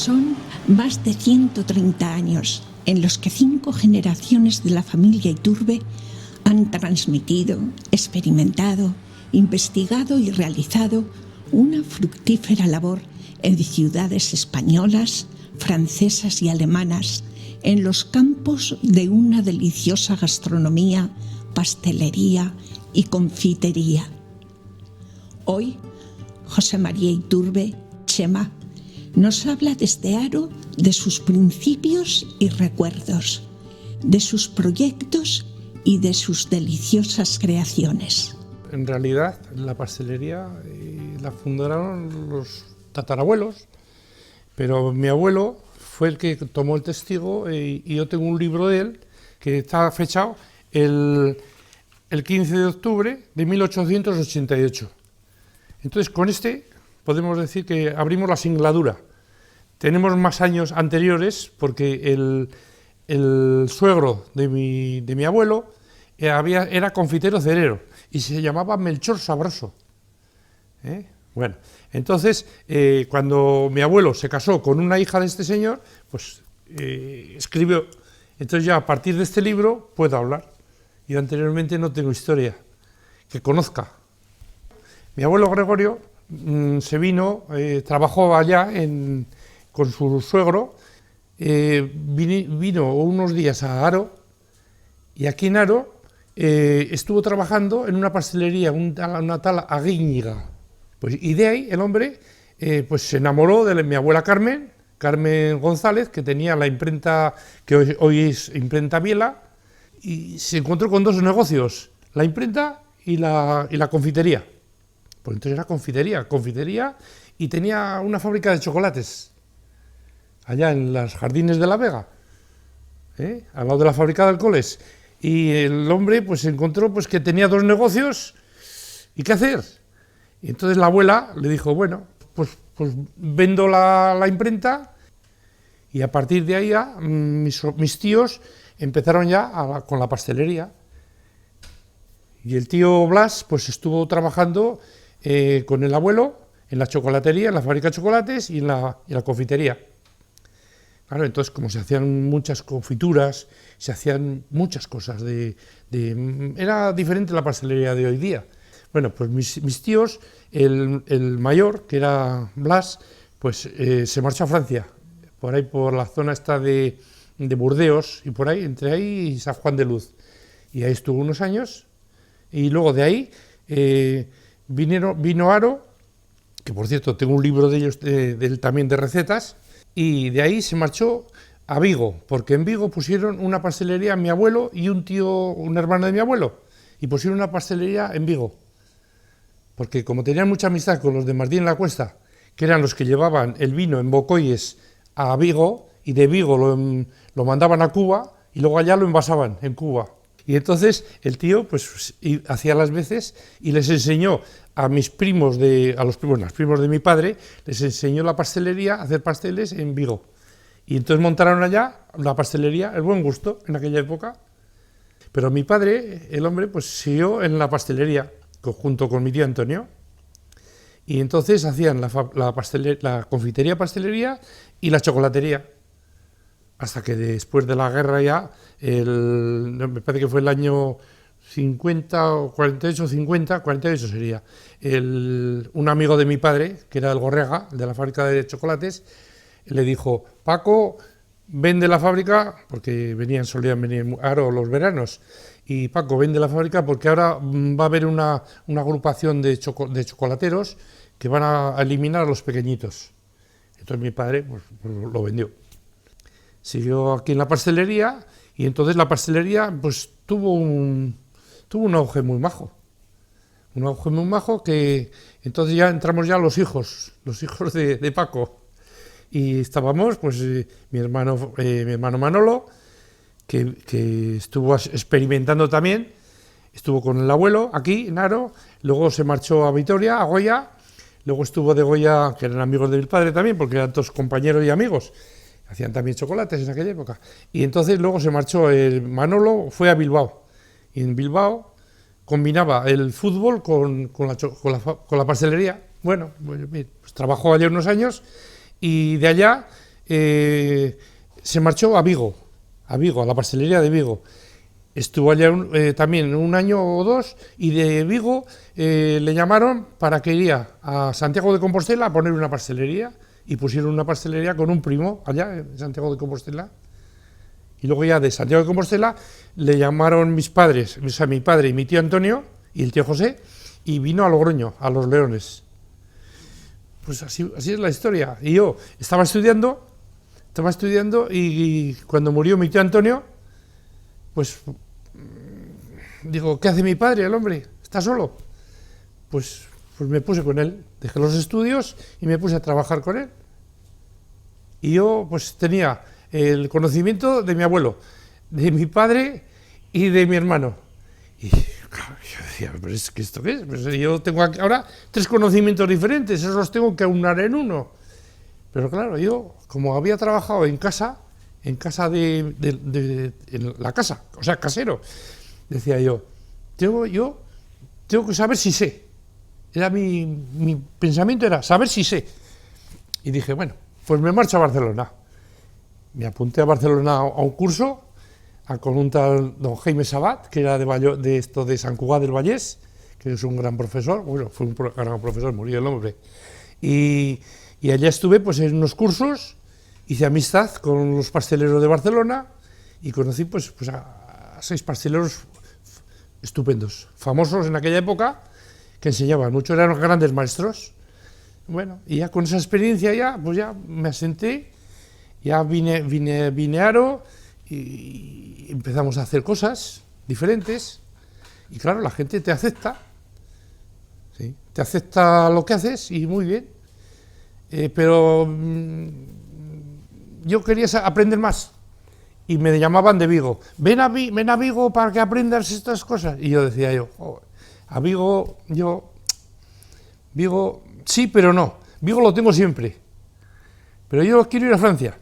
Son más de 130 años en los que 5 generaciones de la familia Iturbe han transmitido, experimentado, investigado y realizado una fructífera labor en ciudades españolas, francesas y alemanas, en los campos de una deliciosa gastronomía, pastelería y confitería. Hoy, José María Iturbe, Chema, nos habla desde Haro de sus principios y recuerdos, de sus proyectos y de sus deliciosas creaciones. En realidad, la pastelería la fundaron los tatarabuelos, pero mi abuelo fue el que tomó el testigo y yo tengo un libro de él que está fechado el 15 de octubre de 1888. Entonces, con este podemos decir que abrimos la singladura. Tenemos más años anteriores porque el suegro de mi abuelo era confitero cerero y se llamaba Melchor Sabroso. Bueno, entonces, cuando mi abuelo se casó con una hija de este señor, pues escribió. Entonces ya a partir de este libro puedo hablar. Yo anteriormente no tengo historia que conozca. Mi abuelo Gregorio se vino, trabajó allá con su suegro, vino unos días a Haro, y aquí en Haro estuvo trabajando en una pastelería, una tal Aguíñiga. Pues, y de ahí el hombre pues se enamoró de mi abuela Carmen González, que tenía la imprenta, que hoy es Imprenta Biela, y se encontró con dos negocios, la imprenta y la confitería. Pues entonces era confitería, y tenía una fábrica de chocolates, allá en los Jardines de la Vega, al lado de la fábrica de alcoholes. Y el hombre pues se encontró pues, que tenía dos negocios, ¿y qué hacer? Y entonces la abuela le dijo, bueno, pues vendo la imprenta, y a partir de ahí ya mis tíos empezaron ya con la pastelería. Y el tío Blas pues estuvo trabajando con el abuelo en la chocolatería, en la fábrica de chocolates y en la confitería. Claro, entonces como se hacían muchas confituras, se hacían muchas cosas, era diferente la pastelería de hoy día. Bueno, pues mis tíos, el mayor, que era Blas, pues se marchó a Francia, por ahí por la zona esta de Burdeos, y por ahí, entre ahí y San Juan de Luz. Y ahí estuvo unos años, y luego de ahí vino Haro, que por cierto tengo un libro de ellos también de recetas, y de ahí se marchó a Vigo, porque en Vigo pusieron una pastelería mi abuelo y un hermano de mi abuelo, y pusieron una pastelería en Vigo, porque como tenían mucha amistad con los de Martín la Cuesta, que eran los que llevaban el vino en bocoyes a Vigo, y de Vigo lo mandaban a Cuba, y luego allá lo envasaban en Cuba. Y entonces el tío pues hacía las veces y les enseñó a mis primos, los primos de mi padre, les enseñó la pastelería, a hacer pasteles en Vigo. Y entonces montaron allá la pastelería, El Buen Gusto, en aquella época. Pero mi padre, el hombre, pues siguió en la pastelería, junto con mi tío Antonio. Y entonces hacían la confitería, pastelería y la chocolatería. Hasta que después de la guerra ya, me parece que fue el año 50 o 48, 50, 48 sería, un amigo de mi padre, que era el Gorrega, de la fábrica de chocolates, le dijo, Paco, vende la fábrica, porque solían venir a Haro los veranos, y Paco, vende la fábrica porque ahora va a haber una agrupación de chocolateros que van a eliminar a los pequeñitos. Entonces mi padre pues, lo vendió. Siguió aquí en la pastelería, y entonces la pastelería pues tuvo un auge muy majo. Un auge muy majo que entonces ya entramos ya los hijos de Paco. Y estábamos, pues mi hermano Manolo, que estuvo experimentando también, estuvo con el abuelo aquí en Haro, luego se marchó a Vitoria, a Goya, luego estuvo de Goya, que eran amigos de mi padre también, porque eran todos compañeros y amigos. Hacían también chocolates en aquella época. Y entonces luego se marchó, Manolo fue a Bilbao. Y en Bilbao combinaba el fútbol con la pastelería. Bueno, pues trabajó allá unos años, y de allá se marchó a Vigo, a la pastelería de Vigo. Estuvo allá también un año o dos, y de Vigo le llamaron para que iría a Santiago de Compostela a poner una pastelería, y pusieron una pastelería con un primo allá en Santiago de Compostela. Y luego ya de Santiago de Compostela le llamaron mis padres, o sea, mi padre y mi tío Antonio y el tío José, y vino a Logroño, a Los Leones. Pues así es la historia. Y yo estaba estudiando y cuando murió mi tío Antonio, pues digo, ¿qué hace mi padre, el hombre? ¿Está solo? Pues me puse con él, dejé los estudios y me puse a trabajar con él. Y yo pues tenía el conocimiento de mi abuelo, de mi padre y de mi hermano. Y claro, yo decía, ¿pero es que esto qué es? Pues yo tengo ahora 3 conocimientos diferentes, esos los tengo que aunar en uno. Pero claro, yo, como había trabajado en casa en la casa, o sea, casero, decía yo tengo que saber si sé. Era mi pensamiento era saber si sé. Y dije, bueno, pues me marcho a Barcelona. Me apunté a Barcelona a un curso con un tal don Jaime Sabat, que era de Sant Cugat del Vallès, que es un gran profesor. Bueno, fue un gran profesor, murió el hombre. Y allá estuve pues en unos cursos, hice amistad con los pasteleros de Barcelona y conocí pues a 6 pasteleros estupendos, famosos en aquella época, que enseñaban, muchos eran grandes maestros. Bueno, y ya con esa experiencia pues ya me asenté, ya vine a Aro y empezamos a hacer cosas diferentes, y claro, la gente te acepta, ¿sí? Te acepta lo que haces y muy bien, pero yo quería aprender más, y me llamaban de Vigo, ven a Vigo para que aprendas estas cosas, y yo decía a Vigo, Vigo sí, pero no, Vigo lo tengo siempre, pero yo quiero ir a Francia.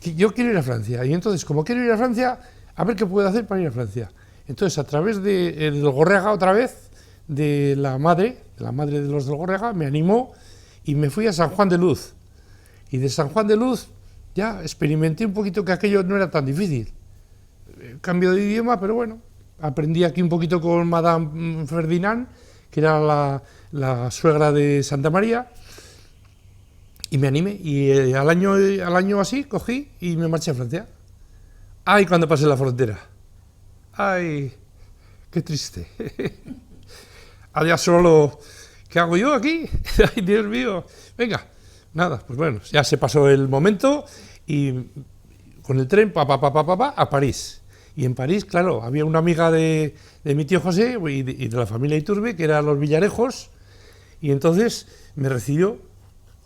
Yo quiero ir a Francia, y entonces, como quiero ir a Francia, a ver qué puedo hacer para ir a Francia. Entonces, a través del Gorrega, otra vez, de la madre de los del Gorrega, me animó y me fui a San Juan de Luz. Y de San Juan de Luz ya experimenté un poquito que aquello no era tan difícil. Cambio de idioma, pero bueno, aprendí aquí un poquito con Madame Ferdinand, que era la suegra de Santa María, y me animé, y al año así cogí y me marché a Francia. ¡Ay, cuando pasé la frontera! ¡Ay, qué triste! Allá solo, ¿qué hago yo aquí? ¡Ay, Dios mío! Venga, nada, pues bueno, ya se pasó el momento, y con el tren, a París. Y en París, claro, había una amiga de mi tío José y de la familia Iturbe, que eran los Villarejos, y entonces me recibió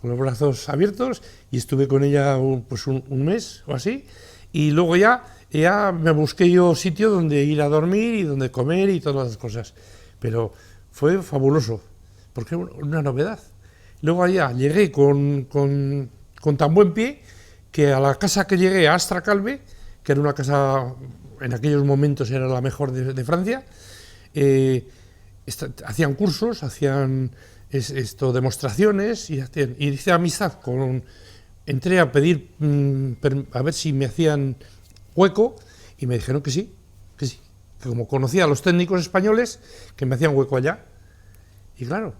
con los brazos abiertos, y estuve con ella pues un mes o así, y luego ya me busqué yo sitio donde ir a dormir y donde comer y todas las cosas, pero fue fabuloso, porque era una novedad. Luego allá llegué con tan buen pie que a la casa que llegué, a Astra Calve, que era una casa, en aquellos momentos era la mejor de Francia, hacían cursos, hacían demostraciones, y hice amistad entré a pedir a ver si me hacían hueco, y me dijeron que sí, que como conocía a los técnicos españoles, que me hacían hueco allá. Y claro,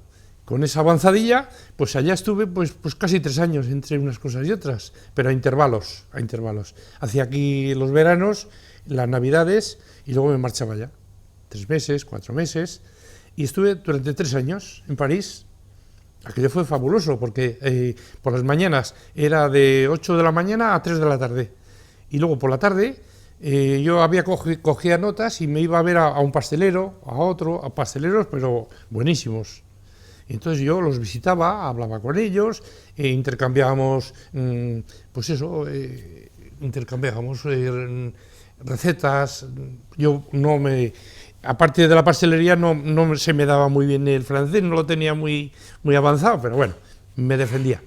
con esa avanzadilla, pues allá estuve pues casi 3 años entre unas cosas y otras, pero a intervalos. Hacía aquí los veranos, las navidades, y luego me marchaba allá. 3 meses, 4 meses, y estuve durante 3 años en París. Aquello fue fabuloso, porque por las mañanas era de 8 de la mañana a 3 de la tarde. Y luego por la tarde yo cogía notas y me iba a ver a un pastelero, a pasteleros, pero buenísimos. Entonces yo los visitaba, hablaba con ellos, intercambiábamos, recetas. Yo aparte de la pastelería, no se me daba muy bien el francés, no lo tenía muy avanzado, pero bueno, me defendía.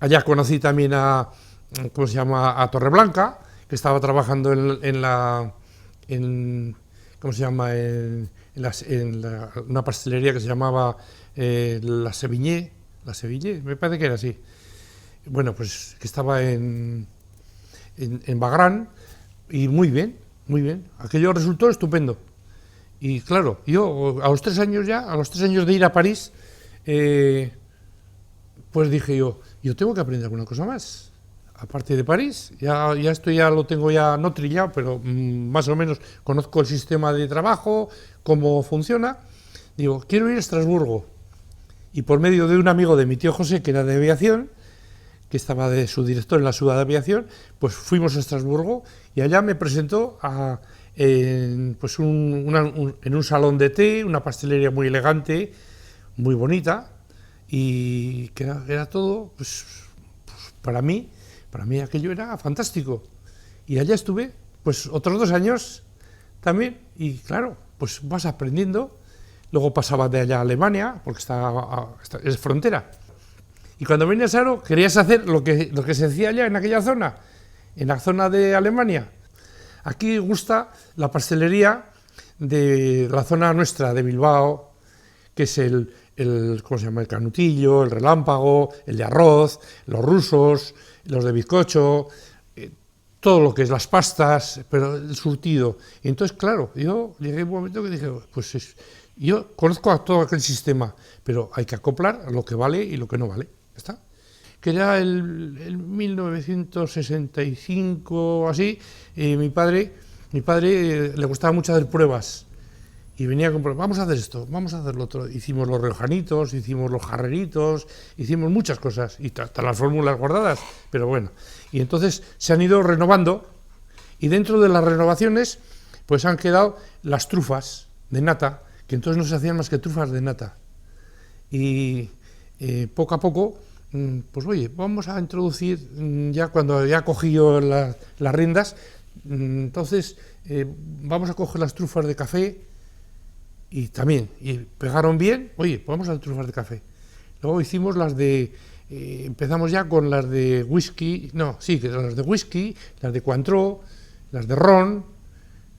Allá conocí también a Torreblanca, que estaba trabajando en una pastelería que se llamaba La Sevigné, me parece que era así. bueno, pues que estaba en Bagrán, y muy bien, muy bien. Aquello resultó estupendo. Y claro, yo a los 3 años de ir a París, pues dije yo tengo que aprender alguna cosa más. Aparte de París, ya esto ya lo tengo ya no trillado, pero más o menos conozco el sistema de trabajo, cómo funciona. Digo, quiero ir a Estrasburgo. Y por medio de un amigo de mi tío José, que era de aviación, que estaba de su director en la ciudad de aviación, pues fuimos a Estrasburgo y allá me presentó en un salón de té, una pastelería muy elegante, muy bonita, y que era todo, pues para mí aquello era fantástico. Y allá estuve, pues otros 2 años también, y claro, pues vas aprendiendo. Luego pasaba de allá a Alemania, porque es frontera. Y cuando venías a Aro, querías hacer lo que se hacía allá en aquella zona, en la zona de Alemania. Aquí gusta la pastelería de la zona nuestra, de Bilbao, que es ¿cómo se llama? El canutillo, el relámpago, el de arroz, los rusos, los de bizcocho, todo lo que es las pastas, pero el surtido. Y entonces, claro, yo llegué a un momento que dije, pues yo conozco a todo aquel sistema, pero hay que acoplar lo que vale y lo que no vale. ¿Está? Que era el 1965 o así, mi padre le gustaba mucho hacer pruebas. Y venía con pruebas, vamos a hacer esto, vamos a hacer lo otro. Hicimos los riojanitos, hicimos los jarreritos, hicimos muchas cosas, y hasta las fórmulas guardadas, pero bueno. Y entonces se han ido renovando, y dentro de las renovaciones, pues han quedado las trufas de nata, que entonces no se hacían más que trufas de nata. Y poco a poco, pues oye, vamos a introducir, ya cuando ya cogí yo las riendas, entonces vamos a coger las trufas de café, y pegaron bien, oye, pues vamos a las trufas de café. Luego hicimos empezamos ya con las de whisky, las de whisky, las de Cointreau, las de ron,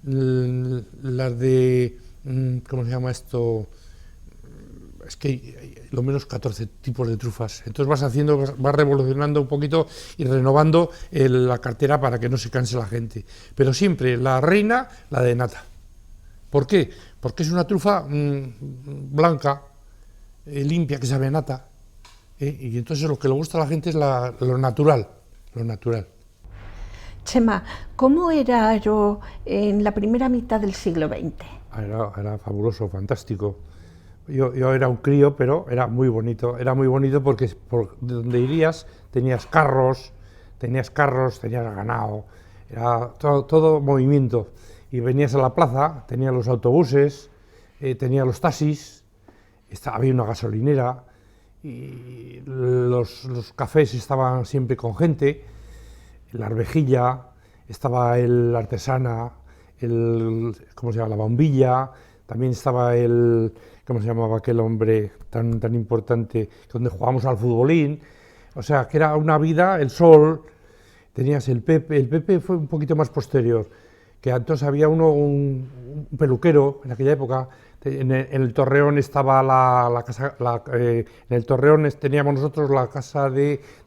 las de, ¿cómo se llama esto? Es que hay lo menos 14 tipos de trufas. Entonces vas revolucionando un poquito y renovando la cartera para que no se canse la gente. Pero siempre la reina, la de nata. ¿Por qué? Porque es una trufa blanca, limpia, que sabe a nata. Y entonces lo que le gusta a la gente es lo natural. Chema, ¿cómo era Aro en la primera mitad del siglo XX? Era fabuloso, fantástico. Yo era un crío, pero era muy bonito porque por donde irías tenías carros, tenías ganado, era todo movimiento. Y venías a la plaza, tenías los autobuses, tenías los taxis, había una gasolinera, y los cafés estaban siempre con gente, la arvejilla, estaba el artesana, ¿cómo se llama? La bombilla, también estaba ¿cómo se llamaba aquel hombre tan importante, donde jugábamos al futbolín? O sea, que era una vida, el sol, tenías el Pepe fue un poquito más posterior, que entonces había un peluquero en aquella época. En el Torreón estaba la casa, en el Torreón teníamos nosotros la casa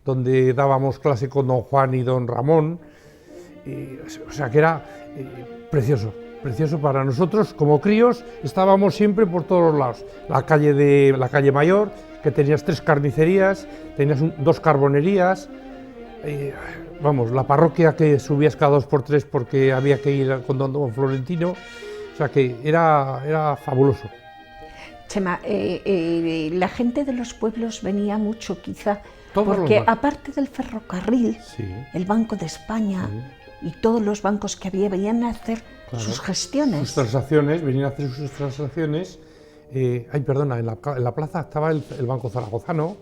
donde dábamos clase con don Juan y don Ramón, o sea que era precioso para nosotros. Como críos estábamos siempre por todos los lados. La calle Mayor, que tenías 3 carnicerías, tenías 2 carbonerías, la parroquia que subías cada 2 por 3 porque había que ir con don Florentino, o sea que era fabuloso. Chema, la gente de los pueblos venía mucho quizá, porque aparte del ferrocarril, sí, el Banco de España, sí, y todos los bancos que había venían a hacer, claro, sus gestiones. Sus transacciones, venían a hacer sus transacciones. En la plaza estaba el Banco Zaragozano,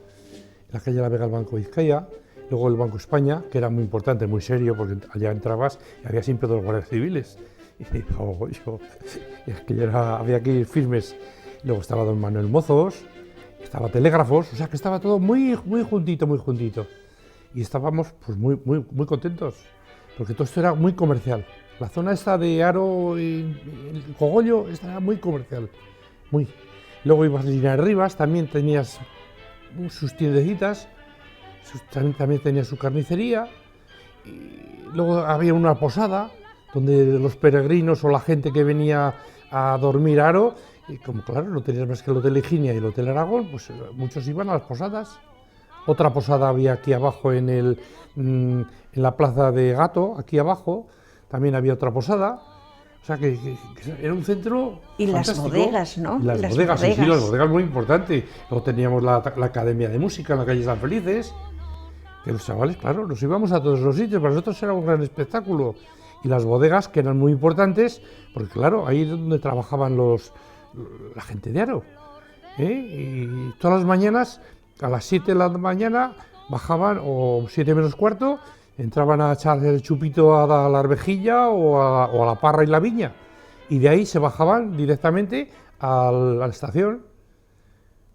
en la calle La Vega el Banco Vizcaya, luego el Banco España, que era muy importante, muy serio, porque allá entrabas y había siempre 2 guardias civiles. Había que ir firmes. Luego estaba don Manuel Mozos, estaba Telégrafos, o sea que estaba todo muy juntito. Y estábamos pues muy contentos, porque todo esto era muy comercial. La zona esta de Aro y el Cogollo era muy comercial, muy. Luego ibas a Linares Rivas, también tenías sus tiendecitas, también tenía su carnicería, y luego había una posada donde los peregrinos o la gente que venía a dormir a Haro, y como claro, no tenías más que el Hotel Higinia y el Hotel Aragón, pues muchos iban a las posadas. Otra posada había aquí abajo en la plaza de Gato, aquí abajo, también había otra posada. O sea que era un centro y fantástico. Las bodegas, ¿no? Y las bodegas, sí, las bodegas muy importantes. Luego teníamos la Academia de Música en la calle San Felices, que los chavales, claro, nos íbamos a todos los sitios, para nosotros era un gran espectáculo. Y las bodegas, que eran muy importantes, porque claro, ahí es donde trabajaban la gente de Haro. Y todas las mañanas, a las 7 de la mañana, bajaban, o 7 menos cuarto, entraban a echar el chupito a la arvejilla o a la parra y la viña. Y de ahí se bajaban directamente a la estación.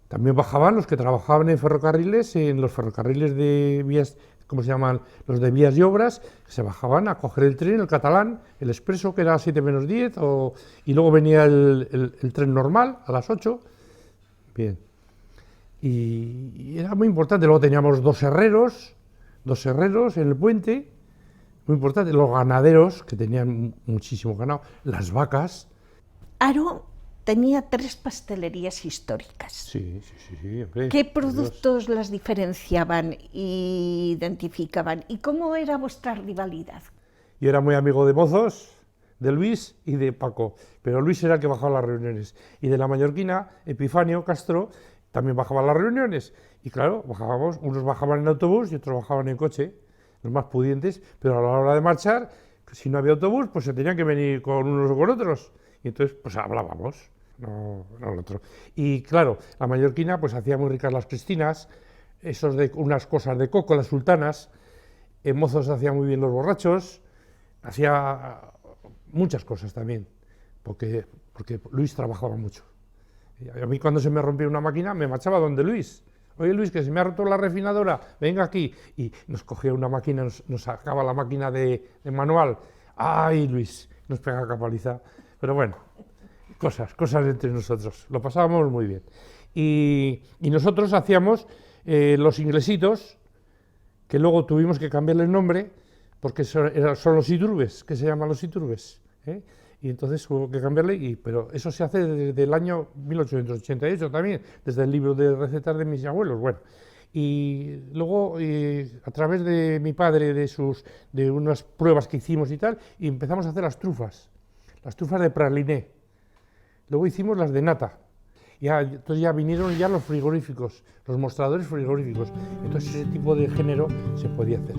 También bajaban los que trabajaban en ferrocarriles, en los ferrocarriles de vías, ¿cómo se llaman? Los de vías y obras, se bajaban a coger el tren, el catalán, el expreso, que era a 7 menos 10, y luego venía el tren normal a las 8. Bien. Y era muy importante. Luego teníamos dos herreros en el puente, muy importante. Los ganaderos, que tenían muchísimo ganado, las vacas. Haro tenía 3 pastelerías históricas. Sí, hombre. ¿Qué productos las diferenciaban e identificaban? ¿Y cómo era vuestra rivalidad? Yo era muy amigo de Mozos, de Luis y de Paco, pero Luis era el que bajaba a las reuniones. Y de la mallorquina, Epifanio Castro, también bajaba a las reuniones. Y claro, unos bajaban en autobús y otros bajaban en coche, los más pudientes, pero a la hora de marchar, si no había autobús, pues se tenían que venir con unos o con otros. Y entonces, pues hablábamos. No el otro. Y claro, la mallorquina pues hacía muy ricas las cristinas, unas cosas de coco, las sultanas. En Mozos hacía muy bien los borrachos, hacía muchas cosas también, porque Luis trabajaba mucho. Y a mí cuando se me rompía una máquina me marchaba donde Luis. Oye Luis, que se me ha roto la refinadora, venga aquí. Y nos cogía una máquina, nos sacaba la máquina de manual. ¡Ay Luis! Nos pegaba capaliza. Pero bueno. Cosas entre nosotros, lo pasábamos muy bien. Y nosotros hacíamos los inglesitos, que luego tuvimos que cambiarle el nombre, porque son los Iturbes, que se llaman los Iturbes. Y entonces hubo que cambiarle, pero eso se hace desde el año 1888 también, desde el libro de recetas de mis abuelos. Bueno, y luego a través de mi padre, de unas pruebas que hicimos y tal, y empezamos a hacer las trufas de praliné. Luego hicimos las de nata. Entonces ya vinieron los frigoríficos, los mostradores frigoríficos. Entonces ese tipo de género se podía hacer.